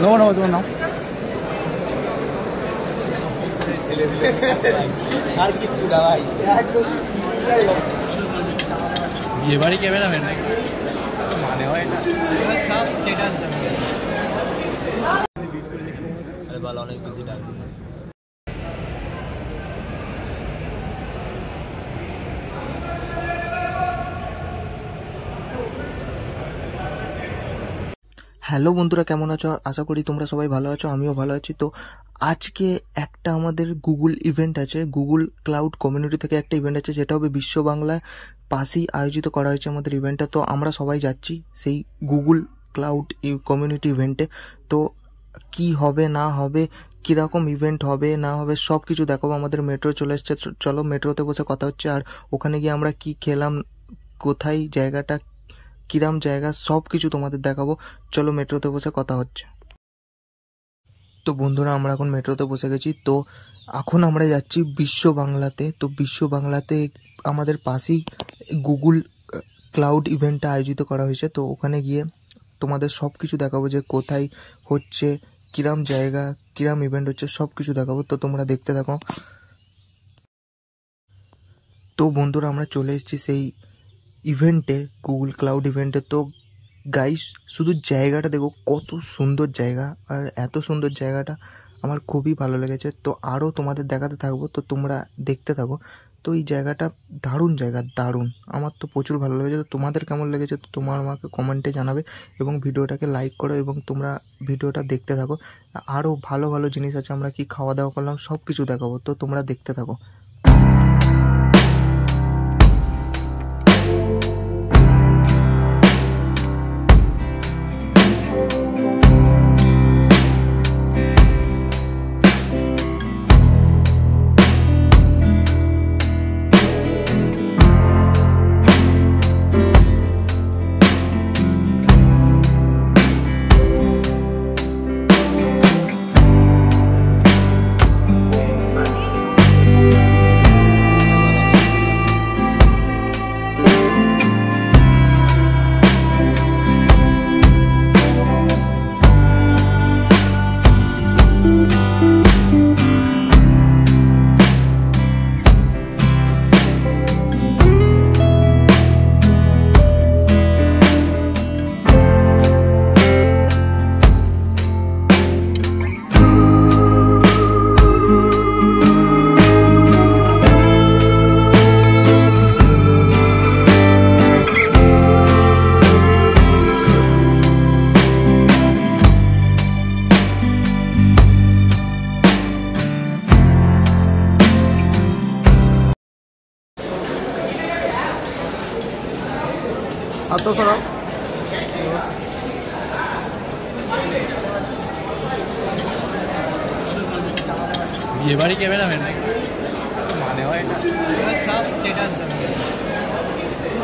নেবো নেবো তোমার নাও। আর কিচ্ছু না ভাই, বিয়ে বাড়ি ক্যামেরাম্যান মানে হয় না সব স্টেটাস ভালো, অনেক বেশি টাইম। হ্যালো বন্ধুরা, কেমন আছো? আশা করি তোমরা সবাই ভালো আছো, আমিও ভালো আছি। তো আজকে একটা আমাদের গুগল ইভেন্ট আছে, গুগল ক্লাউড কমিউনিটি থেকে একটা ইভেন্ট আছে, যেটা হবে বিশ্ব বাংলায় পাশেই আয়োজিত করা হয়েছে আমাদের ইভেন্টটা। তো আমরা সবাই যাচ্ছি সেই গুগল ক্লাউড কমিউনিটি ইভেন্টে। তো কি হবে না হবে, কীরকম ইভেন্ট হবে না হবে, সব কিছু দেখাবো। আমাদের মেট্রো চলে এসছে, চলো মেট্রোতে বসে কথা হচ্ছে। আর ওখানে গিয়ে আমরা কি খেলাম, কোথায় জায়গাটা, কিরাম জায়গা, সব কিছু তোমাদের দেখাবো। চলো মেট্রোতে বসে কথা হচ্ছে। তো বন্ধুরা, আমরা এখন মেট্রোতে বসে গেছি। তো এখন আমরা যাচ্ছি বিশ্ব বাংলাতে। তো বিশ্ব বাংলাতে আমাদের পাশেই গুগল ক্লাউড ইভেন্টটা আয়োজিত করা হয়েছে। তো ওখানে গিয়ে তোমাদের সব কিছু দেখাবো, যে কোথায় হচ্ছে, কিরাম জায়গা, কিরাম ইভেন্ট হচ্ছে, সব কিছু দেখাবো। তো তোমরা দেখতে থাকো। তো বন্ধুরা, আমরা চলে এসেছি সেই ইভেন্টে, গুগল ক্লাউড ইভেন্টে। তো গাইস, শুধু জায়গাটা দেখো, কত সুন্দর জায়গা। আর এত সুন্দর জায়গাটা আমার খুবই ভালো লেগেছে। তো আরও তোমাদের দেখাতে থাকবো, তো তোমরা দেখতে থাকো। তো এই জায়গাটা দারুণ জায়গা, দারুণ, আমার তো প্রচুর ভালো লেগেছে। তো তোমাদের কেমন লেগেছে তো তোমার আমাকে কমেন্টে জানাবে, এবং ভিডিওটাকে লাইক করো, এবং তোমরা ভিডিওটা দেখতে থাকো। আরও ভালো ভালো জিনিস আছে, আমরা কি খাওয়া দাওয়া করলাম সব কিছু দেখাবো। তো তোমরা দেখতে থাকো। আচ্ছা সরাও। বিয়ে বাড়ি ক্যামেরাম্যান মানে হয় না সব স্টেটাস